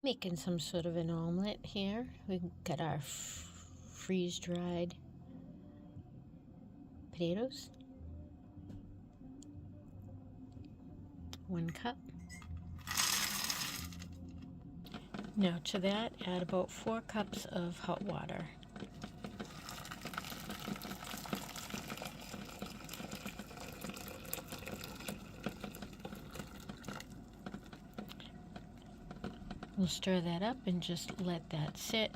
Making some sort of an omelet here. We've got our freeze-dried potatoes. 1 cup. Now to that, add about 4 cups of hot water. We'll stir that up and just let that sit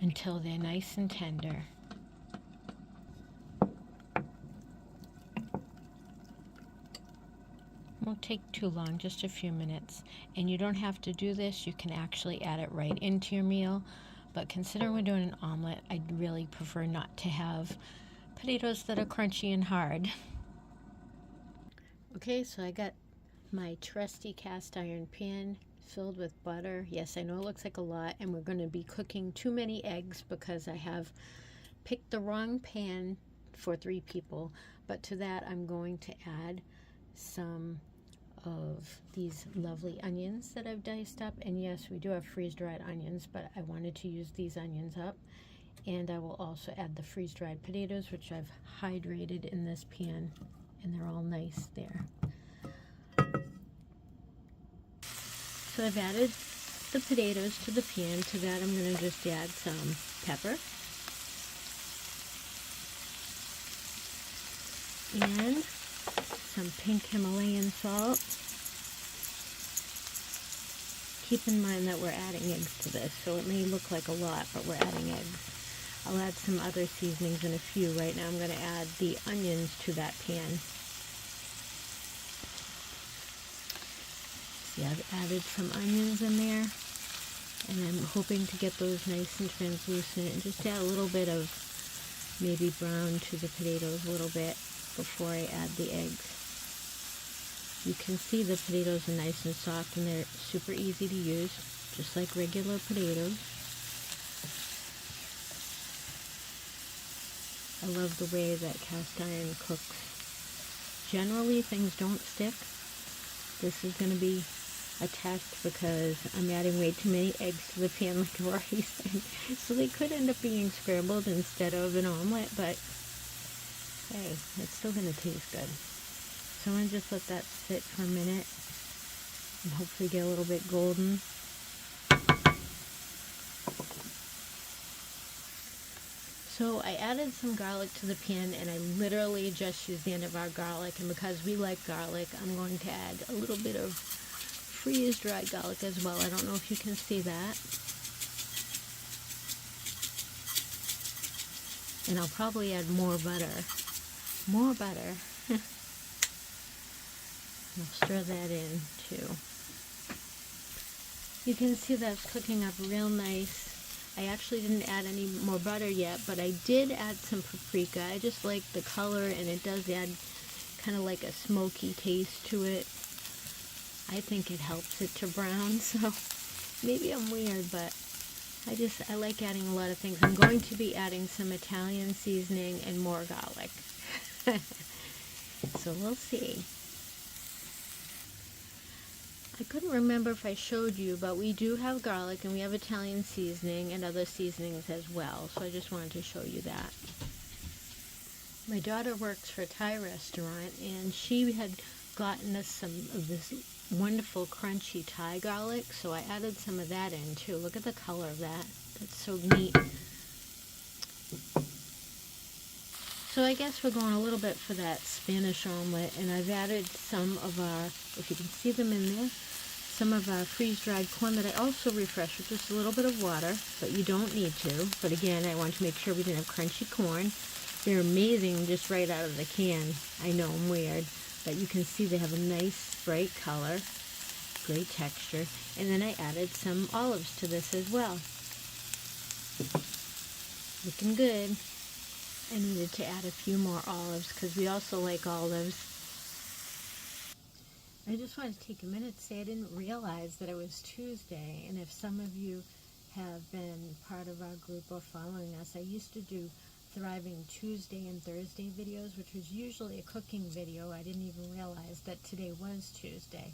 until they're nice and tender. Won't take too long, just a few minutes. And you don't have to do this, you can actually add it right into your meal. But considering we're doing an omelet, I'd really prefer not to have potatoes that are crunchy and hard. Okay, so I got my trusty cast iron pan filled with butter. Yes, I know it looks like a lot, and we're going to be cooking too many eggs because I have picked the wrong pan for 3 people. But to that, I'm going to add some of these lovely onions that I've diced up. And yes, we do have freeze-dried onions, but I wanted to use these onions up. And I will also add the freeze-dried potatoes, which I've hydrated in this pan, and they're all nice there. So I've added the potatoes to the pan. To that, I'm going to just add some pepper and some pink Himalayan salt. Keep in mind that we're adding eggs to this, so it may look like a lot, but we're adding eggs. I'll add some other seasonings in a few. Right now I'm going to add the onions to that pan. See, I've added some onions in there, and I'm hoping to get those nice and translucent, and just add a little bit of maybe brown to the potatoes a little bit before I add the eggs. You can see the potatoes are nice and soft, and they're super easy to use, just like regular potatoes. I love the way that cast iron cooks. Generally, things don't stick. This is going to be a test because I'm adding way too many eggs to the pan, like I've already said. So they could end up being scrambled instead of an omelet, but hey, it's still going to taste good. So I'm going to just let that sit for a minute and hopefully get a little bit golden. So I added some garlic to the pan, and I literally just used the end of our garlic, and because we like garlic, I'm going to add a little bit of freeze-dried garlic as well. I don't know if you can see that. And I'll probably add more butter. More butter. I'll stir that in too. You can see that's cooking up real nice. I actually didn't add any more butter yet, but I did add some paprika. I just like the color, and it does add kind of like a smoky taste to it. I think it helps it to brown, so maybe I'm weird, but I like adding a lot of things. I'm going to be adding some Italian seasoning and more garlic. So we'll see. I couldn't remember if I showed you, but we do have garlic, and we have Italian seasoning and other seasonings as well, so I just wanted to show you that. My daughter works for a Thai restaurant, and she had gotten us some of this wonderful crunchy Thai garlic, so I added some of that in too. Look at the color of that. That's so neat. So I guess we're going a little bit for that Spanish omelet, and I've added some of our, if you can see them in there, some of our freeze-dried corn that I also refreshed with just a little bit of water, but you don't need to. But again, I want to make sure we didn't have crunchy corn. They're amazing just right out of the can. I know, I'm weird, but you can see they have a nice bright color, great texture. And then I added some olives to this as well. Looking good. I needed to add a few more olives because we also like olives. I just wanted to take a minute to say I didn't realize that it was Tuesday, and if some of you have been part of our group or following us, I used to do Thriving Tuesday and Thursday videos, which was usually a cooking video. I didn't even realize that today was Tuesday.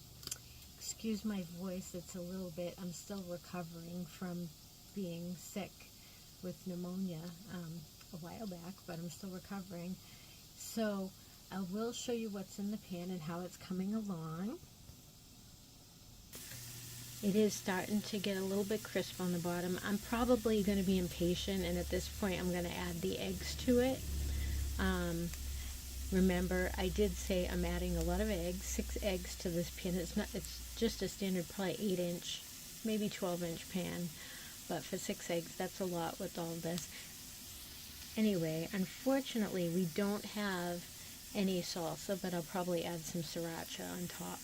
Excuse my voice, it's a little bit, I'm still recovering from being sick with pneumonia a while back, but I'm still recovering. So I will show you what's in the pan and how it's coming along. It is starting to get a little bit crisp on the bottom. I'm probably going to be impatient, and at this point I'm going to add the eggs to it. Remember, I did say I'm adding a lot of eggs, 6 eggs to this pan. It's just a standard, probably 8-inch, maybe 12-inch pan, but for 6 eggs, that's a lot with all this. Anyway, unfortunately, we don't have any salsa, but I'll probably add some sriracha on top.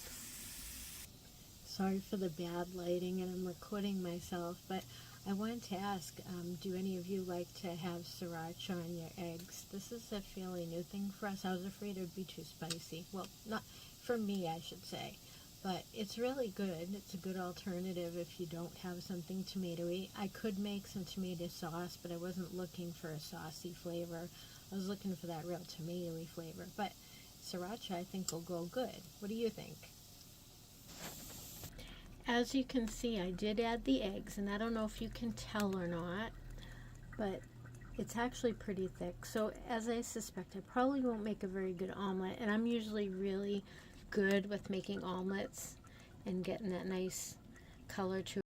Sorry for the bad lighting, and I'm recording myself, but I wanted to ask, do any of you like to have sriracha on your eggs? This is a fairly new thing for us. I was afraid it would be too spicy. Well, not for me, I should say. But it's really good. It's a good alternative if you don't have something tomatoey. I could make some tomato sauce, but I wasn't looking for a saucy flavor. I was looking for that real tomatoey flavor. But sriracha, I think, will go good. What do you think? As you can see, I did add the eggs, and I don't know if you can tell or not, but it's actually pretty thick. So as I suspect, I probably won't make a very good omelet, and I'm usually really good with making omelets and getting that nice color to